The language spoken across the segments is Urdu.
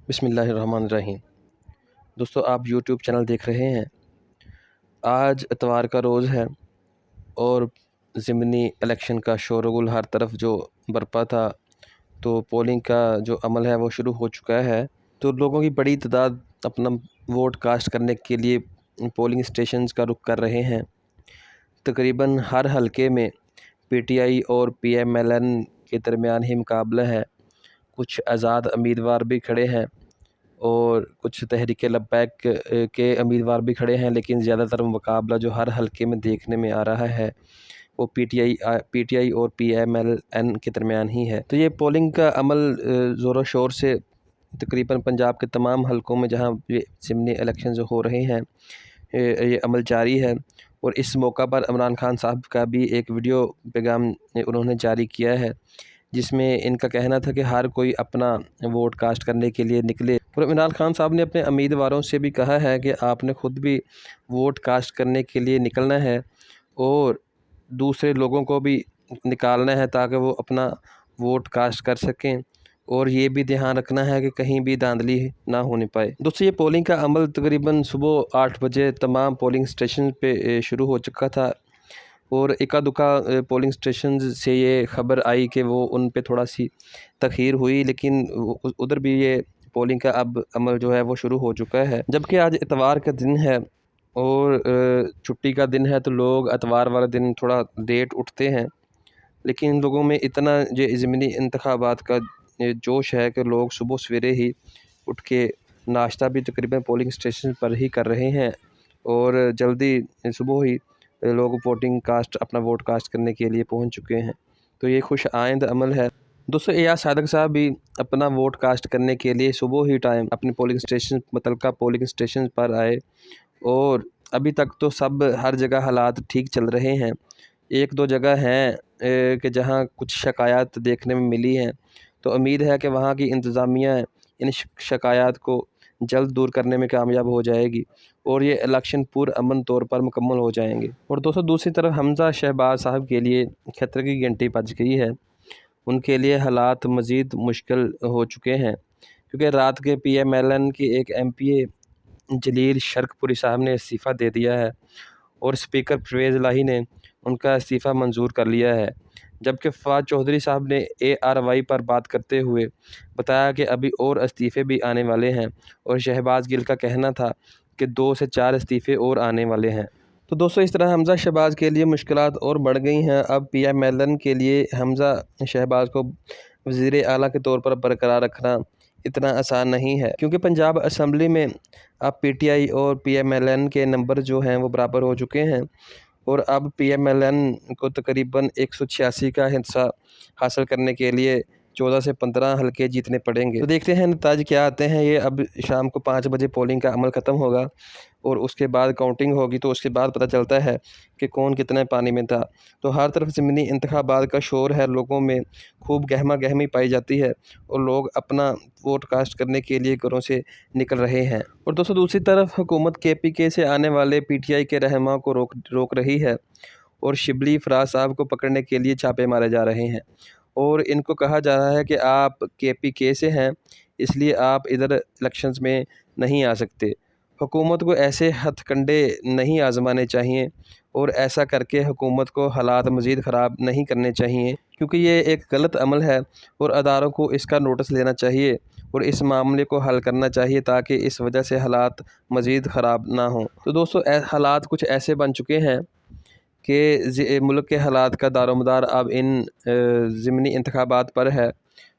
بسم اللہ الرحمن الرحیم۔ دوستو، آپ یوٹیوب چینل دیکھ رہے ہیں۔ آج اتوار کا روز ہے اور ضمنی الیکشن کا شور و گل ہر طرف جو برپا تھا، تو پولنگ کا جو عمل ہے وہ شروع ہو چکا ہے۔ تو لوگوں کی بڑی تعداد اپنا ووٹ کاسٹ کرنے کے لیے پولنگ اسٹیشنز کا رخ کر رہے ہیں۔ تقریباً ہر حلقے میں پی ٹی آئی اور پی ایم ایل این کے درمیان ہی مقابلہ ہے۔ کچھ آزاد امیدوار بھی کھڑے ہیں اور کچھ تحریک لبیک کے امیدوار بھی کھڑے ہیں، لیکن زیادہ تر مقابلہ جو ہر حلقے میں دیکھنے میں آ رہا ہے وہ پی ٹی آئی اور پی ایم ایل این کے درمیان ہی ہے۔ تو یہ پولنگ کا عمل زور و شور سے تقریباً پنجاب کے تمام حلقوں میں جہاں یہ ضمنی الیکشنز ہو رہے ہیں یہ عمل جاری ہے۔ اور اس موقع پر عمران خان صاحب کا بھی ایک ویڈیو پیغام انہوں نے جاری کیا ہے، جس میں ان کا کہنا تھا کہ ہر کوئی اپنا ووٹ کاسٹ کرنے کے لیے نکلے۔ اور عمران خان صاحب نے اپنے امیدواروں سے بھی کہا ہے کہ آپ نے خود بھی ووٹ کاسٹ کرنے کے لیے نکلنا ہے اور دوسرے لوگوں کو بھی نکالنا ہے تاکہ وہ اپنا ووٹ کاسٹ کر سکیں، اور یہ بھی دھیان رکھنا ہے کہ کہیں بھی دھاندلی نہ ہونے پائے۔ دوستو، یہ پولنگ کا عمل تقریباً صبح 8 بجے تمام پولنگ اسٹیشن پہ شروع ہو چکا تھا، اور اکا دکا پولنگ اسٹیشنز سے یہ خبر آئی کہ وہ ان پہ تھوڑا سی تاخیر ہوئی، لیکن ادھر بھی یہ پولنگ کا اب عمل جو ہے وہ شروع ہو چکا ہے۔ جبکہ آج اتوار کا دن ہے اور چھٹی کا دن ہے، تو لوگ اتوار والے دن تھوڑا لیٹ اٹھتے ہیں، لیکن ان لوگوں میں اتنا جو ضمنی انتخابات کا جوش ہے کہ لوگ صبح سویرے ہی اٹھ کے ناشتہ بھی تقریباً پولنگ اسٹیشن پر ہی کر رہے ہیں، اور جلدی صبح ہی لوگ اپنا ووٹ کاسٹ کرنے کے لیے پہنچ چکے ہیں۔ تو یہ خوش آئند عمل ہے۔ دوستو، ایاز صادق صاحب بھی اپنا ووٹ کاسٹ کرنے کے لیے صبح ہی ٹائم اپنے متعلقہ پولنگ اسٹیشن پر آئے، اور ابھی تک تو ہر جگہ حالات ٹھیک چل رہے ہیں۔ ایک دو جگہ ہیں کہ جہاں کچھ شکایات دیکھنے میں ملی ہیں، تو امید ہے کہ وہاں کی انتظامیہ ان شکایات کو جلد دور کرنے میں کامیاب ہو جائے گی اور یہ الیکشن امن طور پر مکمل ہو جائیں گے۔ اور دوستو، دوسری طرف حمزہ شہباز صاحب کے لیے خطرے کی گھنٹی بج گئی ہے۔ ان کے لیے حالات مزید مشکل ہو چکے ہیں، کیونکہ رات کے پی ایم ایل این کے ایک ایم پی اے جلیل شرک پوری صاحب نے استعفیٰ دے دیا ہے، اور اسپیکر پرویز الہی نے ان کا استعفیٰ منظور کر لیا ہے۔ جبکہ فواد چودھری صاحب نے اے آر وائی پر بات کرتے ہوئے بتایا کہ ابھی اور استعفے بھی آنے والے ہیں، اور شہباز گل کا کہنا تھا کہ 2 سے 4 استعفے اور آنے والے ہیں۔ تو دوستو، اس طرح حمزہ شہباز کے لیے مشکلات اور بڑھ گئی ہیں۔ اب پی ایم ایل این کے لیے حمزہ شہباز کو وزیر اعلیٰ کے طور پر برقرار رکھنا اتنا آسان نہیں ہے، کیونکہ پنجاب اسمبلی میں اب پی ٹی آئی اور پی ایم ایل این کے نمبر جو ہیں وہ برابر ہو چکے ہیں، اور اب پی ایم ایل این کو تقریباً 186 کا حصہ حاصل کرنے کے لیے 14 سے 15 حلقے جیتنے پڑیں گے۔ تو دیکھتے ہیں نتائج کیا آتے ہیں۔ یہ اب شام کو 5 بجے پولنگ کا عمل ختم ہوگا، اور اس کے بعد کاؤنٹنگ ہوگی، تو اس کے بعد پتہ چلتا ہے کہ کون کتنے پانی میں تھا۔ تو ہر طرف ضمنی انتخابات کا شور ہے، لوگوں میں خوب گہما گہمی پائی جاتی ہے، اور لوگ اپنا ووٹ کاسٹ کرنے کے لیے گھروں سے نکل رہے ہیں۔ اور دوستو، دوسری طرف حکومت کے پی کے سے آنے والے پی ٹی آئی کے رہنما کو روک رہی ہے، اور شبلی فراز صاحب کو پکڑنے کے لیے چھاپے مارے جا رہے ہیں، اور ان کو کہا جا رہا ہے کہ آپ کے پی کے سے ہیں، اس لیے آپ ادھر الیکشنز میں نہیں آ سکتے۔ حکومت کو ایسے ہتھ کنڈے نہیں آزمانے چاہیے، اور ایسا کر کے حکومت کو حالات مزید خراب نہیں کرنے چاہیے، کیونکہ یہ ایک غلط عمل ہے، اور اداروں کو اس کا نوٹس لینا چاہیے اور اس معاملے کو حل کرنا چاہیے تاکہ اس وجہ سے حالات مزید خراب نہ ہوں۔ تو دوستو، حالات کچھ ایسے بن چکے ہیں کہ ملک کے حالات کا دار و مدار اب ان ضمنی انتخابات پر ہے۔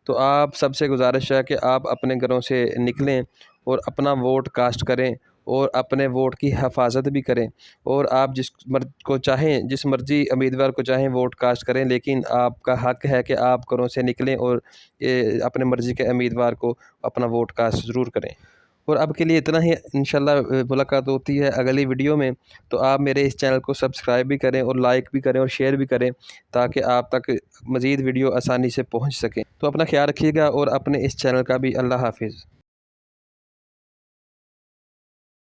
تو آپ سب سے گزارش ہے کہ آپ اپنے گھروں سے نکلیں اور اپنا ووٹ کاسٹ کریں، اور اپنے ووٹ کی حفاظت بھی کریں، اور آپ جس مرضی امیدوار کو چاہیں ووٹ کاسٹ کریں، لیکن آپ کا حق ہے کہ آپ گھروں سے نکلیں اور اپنے مرضی کے امیدوار کو اپنا ووٹ کاسٹ ضرور کریں۔ اور اب کے لیے اتنا ہی، انشاءاللہ ملاقات ہوتی ہے اگلی ویڈیو میں۔ تو آپ میرے اس چینل کو سبسکرائب بھی کریں اور لائک بھی کریں اور شیئر بھی کریں، تاکہ آپ تک مزید ویڈیو آسانی سے پہنچ سکیں۔ تو اپنا خیال رکھیے گا، اور اپنے اس چینل کا بھی اللہ حافظ۔